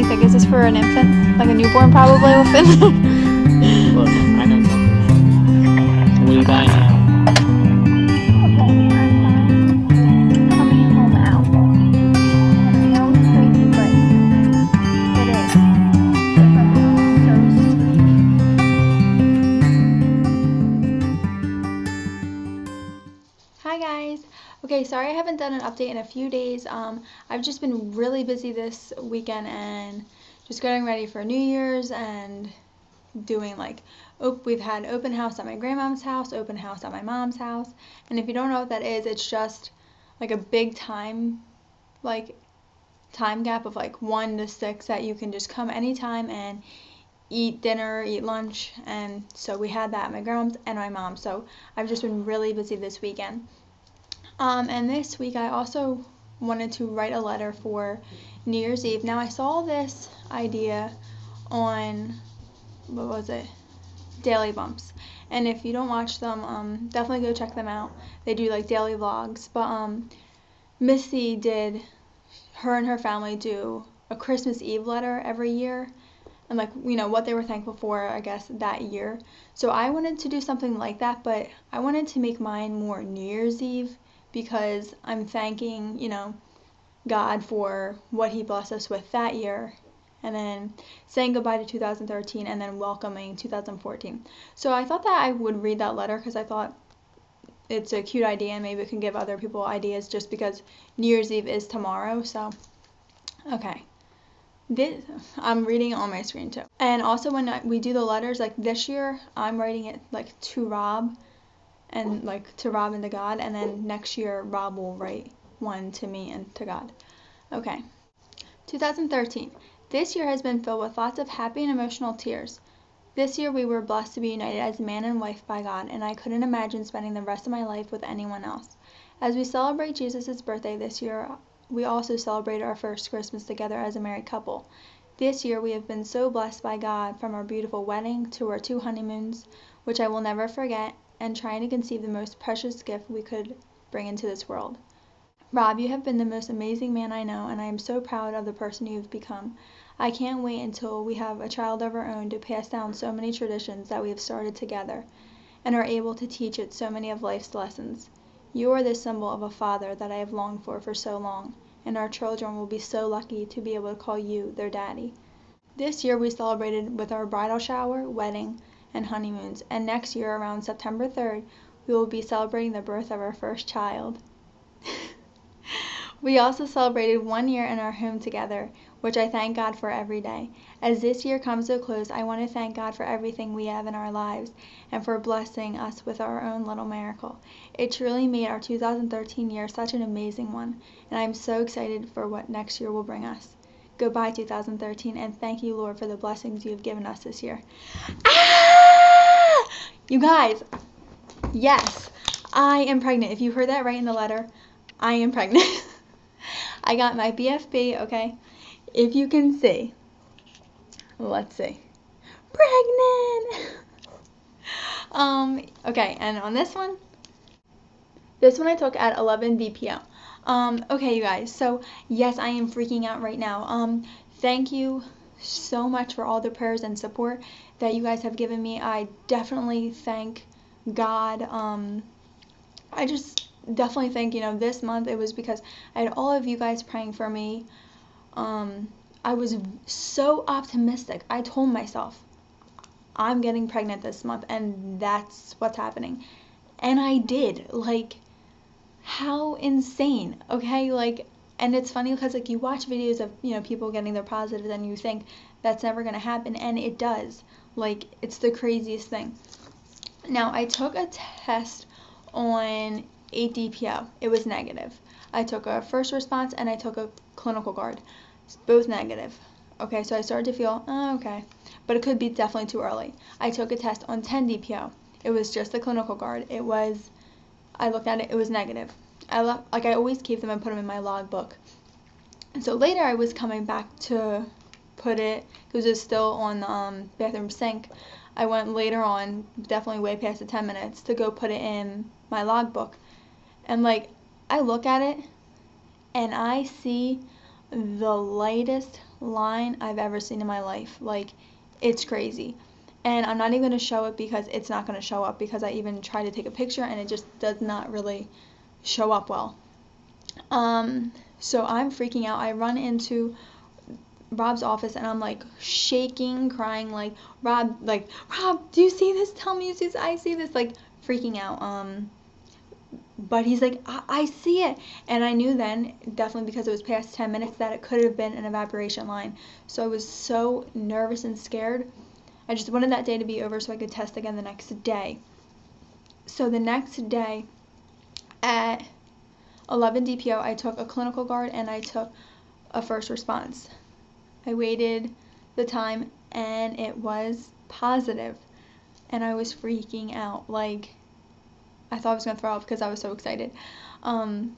Like, is this for an infant? Like a newborn, probably, infant? Look, I know something. What are you buying now? Hi guys. Okay, sorry I haven't done an update in a few days. I've just been really busy this weekend and just getting ready for New Year's and doing like, we've had open house at my grandmom's house, open house at my mom's house, and if you don't know what that is, it's just like a big time gap of like 1 to 6 that you can just come anytime and eat dinner, eat lunch, and so we had that at my grandma's and my mom's. So I've just been really busy this weekend. And this week I also wanted to write a letter for New Year's Eve. Now I saw this idea on, what was it? Daily Bumps. And if you don't watch them, definitely go check them out. They do like daily vlogs. But Missy her and her family do a Christmas Eve letter every year. And like, what they were thankful for, I guess, that year. So I wanted to do something like that, but I wanted to make mine more New Year's Eve because I'm thanking, God for what he blessed us with that year, and then saying goodbye to 2013 and then welcoming 2014. So I thought that I would read that letter because I thought it's a cute idea and maybe it can give other people ideas just because New Year's Eve is tomorrow. So, okay. I'm reading it on my screen too. And also when we do the letters, like this year, I'm writing it like to Rob and like to Rob and to God, and then next year Rob will write one to me and to God. Okay. 2013. This year has been filled with lots of happy and emotional tears. This year we were blessed to be united as man and wife by God, and I couldn't imagine spending the rest of my life with anyone else. As we celebrate Jesus' birthday this year, we also celebrate our first Christmas together as a married couple. This year we have been so blessed by God, from our beautiful wedding to our 2 honeymoons, which I will never forget, and trying to conceive the most precious gift we could bring into this world. Rob, you have been the most amazing man I know, and I am so proud of the person you have become. I can't wait until we have a child of our own to pass down so many traditions that we have started together, and are able to teach it so many of life's lessons. You are the symbol of a father that I have longed for so long, and our children will be so lucky to be able to call you their daddy. This year we celebrated with our bridal shower, wedding, and honeymoons, and next year around September 3rd we will be celebrating the birth of our first child. We also celebrated 1 year in our home together, which I thank God for every day. As this year comes to a close, I want to thank God for everything we have in our lives and for blessing us with our own little miracle. It truly made our 2013 year such an amazing one, and I am so excited for what next year will bring us. Goodbye 2013, and thank you, Lord, for the blessings you have given us this year. Ah! You guys, yes, I am pregnant. If you heard that right in the letter, I am pregnant. I got my BFB, okay? If you can see. Let's see. Pregnant! Okay, and on this one I took at 11 DPO. Okay, you guys, so yes, I am freaking out right now. Thank you so much for all the prayers and support that you guys have given me. I definitely thank God. I just definitely think, this month it was because I had all of you guys praying for me. I was so optimistic. I told myself, I'm getting pregnant this month, and that's what's happening. And I did. Like, how insane, okay? Like, and it's funny because, like, you watch videos of, people getting their positives, and you think that's never going to happen, and it does. Like, it's the craziest thing. Now, I took a test on 8 DPO. It was negative. I took a first response and I took a clinical guard. Both negative. Okay, so I started to feel, okay. But it could be definitely too early. I took a test on 10 DPO. It was just the clinical guard. I looked at it, it was negative. I always keep them and put them in my logbook. And so later I was coming back to put it, because it was still on the bathroom sink. I went later on, definitely way past the 10 minutes, to go put it in my logbook. And I look at it and I see the lightest line I've ever seen in my life. Like, it's crazy. And I'm not even going to show it because it's not going to show up, because I even tried to take a picture and it just does not really show up well. So I'm freaking out. I run into Rob's office and I'm like shaking, crying, like, Rob, do you see this? Tell me you see this. I see this, like, freaking out. But he's like, I see it. And I knew then, definitely because it was past 10 minutes, that it could have been an evaporation line. So I was so nervous and scared. I just wanted that day to be over so I could test again the next day. So the next day at 11 DPO, I took a clinical guard and I took a first response. I waited the time and it was positive. And I was freaking out. Like, I thought I was going to throw up because I was so excited. So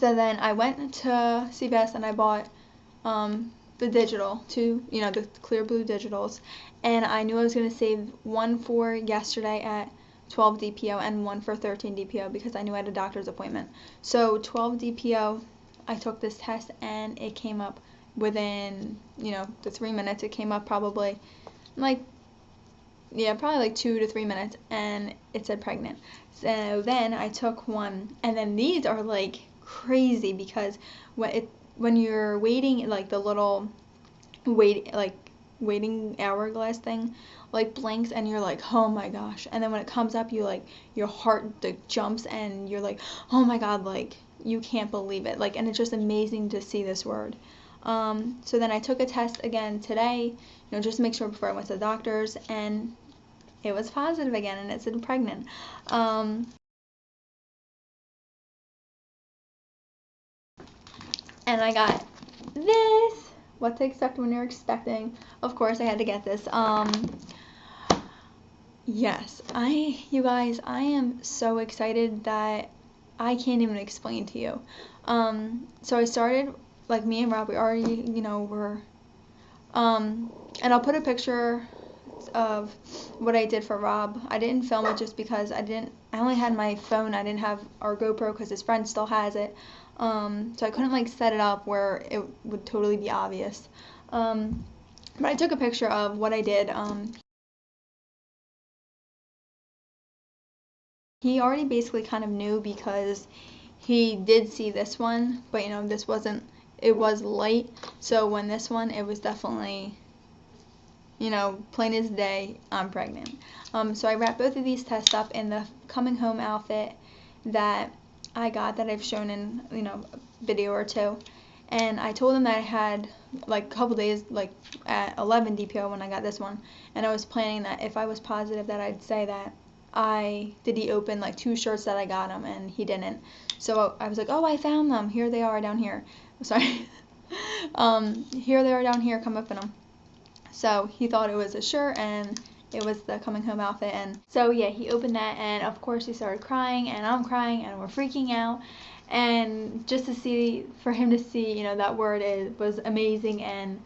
then I went to CVS and I bought the digital, the clear blue digitals. And I knew I was going to save one for yesterday at 12 DPO and one for 13 DPO because I knew I had a doctor's appointment. So 12 DPO, I took this test and it came up within, the 3 minutes. It came up probably like 2 to 3 minutes, and it said pregnant. So then I took one, and then these are like crazy because when you're waiting, like the little waiting hourglass thing like blinks and you're like, oh my gosh, and then when it comes up, you like, your heart jumps and you're like, oh my god, like you can't believe it, like, and it's just amazing to see this word. So then I took a test again today, just to make sure before I went to the doctor's, and it was positive again, and it said pregnant. And I got this. What to expect when you're expecting. Of course, I had to get this. Yes, you guys, I am so excited that I can't even explain to you. So I started, like, me and Rob, we already, were, and I'll put a picture of what I did for Rob. I didn't film it just because I only had my phone. I didn't have our GoPro because his friend still has it. So I couldn't like set it up where it would totally be obvious. But I took a picture of what I did. He already basically kind of knew because he did see this one, but this wasn't, it was light. So when this one, it was definitely, plain as day, I'm pregnant. So I wrapped both of these tests up in the coming home outfit that I got, that I've shown in, a video or two. And I told him that I had, like, a couple days, like, at 11 DPO when I got this one. And I was planning that if I was positive that I'd say that did he open, like, 2 shirts that I got him, and he didn't. So I was like, oh, I found them. Here they are down here. Sorry. Here they are down here. Come open them. So he thought it was a shirt, and it was the coming home outfit. And so yeah, he opened that, and of course he started crying, and I'm crying, and we're freaking out. And just for him to see, that word was amazing. And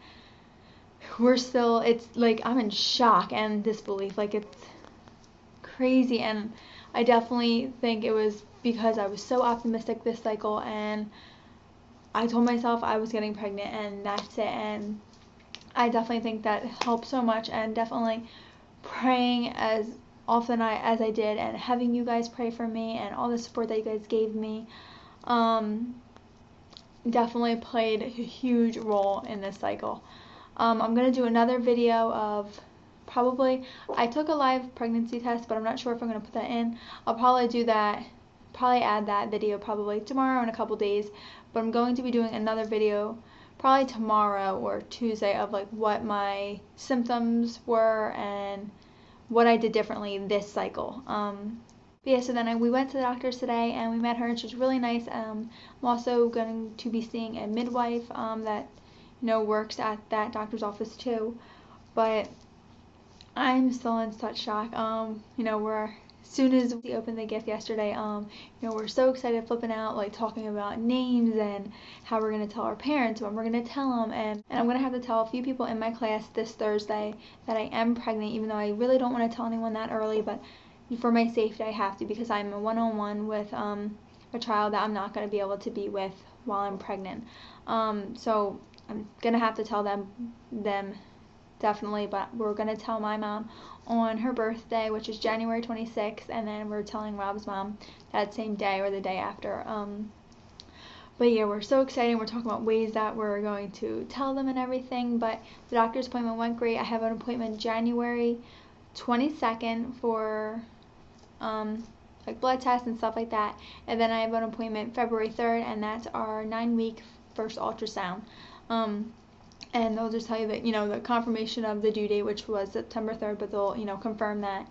it's like, I'm in shock and disbelief, like, it's crazy. And I definitely think it was because I was so optimistic this cycle, and I told myself I was getting pregnant, and that's it. And I definitely think that helped so much, and definitely praying as often as I did, and having you guys pray for me, and all the support that you guys gave me, definitely played a huge role in this cycle. I'm going to do another video of I took a live pregnancy test, but I'm not sure if I'm going to put that in. I'll probably add that video probably tomorrow in a couple days, but I'm going to be doing another video probably tomorrow or Tuesday of like what my symptoms were and what I did differently this cycle. But yeah, so then we went to the doctor's today, and we met her, and she's really nice. I'm also going to be seeing a midwife that works at that doctor's office too. But I'm still in such shock. As soon as we opened the gift yesterday, we're so excited, flipping out, like talking about names and how we're going to tell our parents, when we're going to tell them. And I'm going to have to tell a few people in my class this Thursday that I am pregnant, even though I really don't want to tell anyone that early, but for my safety I have to, because I'm a one-on-one with a child that I'm not going to be able to be with while I'm pregnant. So I'm gonna have to tell them definitely, but we're gonna tell my mom on her birthday, which is January 26th, and then we're telling Rob's mom that same day or the day after. But yeah, we're so excited. We're talking about ways that we're going to tell them and everything. But the doctor's appointment went great. I have an appointment January 22nd for like blood tests and stuff like that. And then I have an appointment February 3rd, and that's our 9-week first ultrasound. And they'll just tell you that, the confirmation of the due date, which was September 3rd, but they'll, confirm that.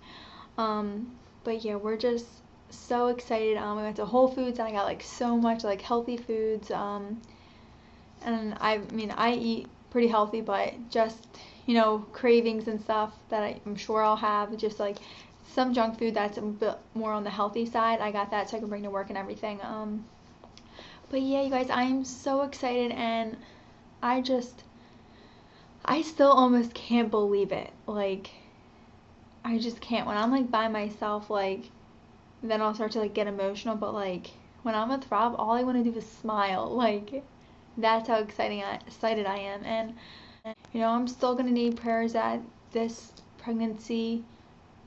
But yeah, we're just so excited. We went to Whole Foods, and I got like so much like healthy foods. And I eat pretty healthy, but just, cravings and stuff that I'm sure I'll have, just like some junk food that's a bit more on the healthy side. I got that so I can bring to work and everything. But yeah, you guys, I'm so excited, and I still almost can't believe it. Like, I just can't. When I'm like by myself, like, then I'll start to like get emotional. But like when I'm with Rob, all I want to do is smile. Like, that's how excited I am. And I'm still gonna need prayers that this pregnancy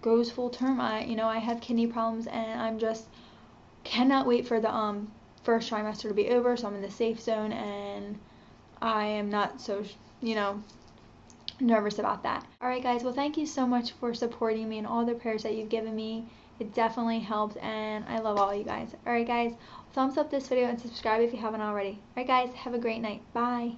goes full term. I have kidney problems, and I'm just cannot wait for the first trimester to be over, so I'm in the safe zone, and I am not so nervous about that. Alright guys, well, thank you so much for supporting me and all the prayers that you've given me. It definitely helped, and I love all you guys. Alright guys, thumbs up this video and subscribe if you haven't already. Alright guys, have a great night. Bye.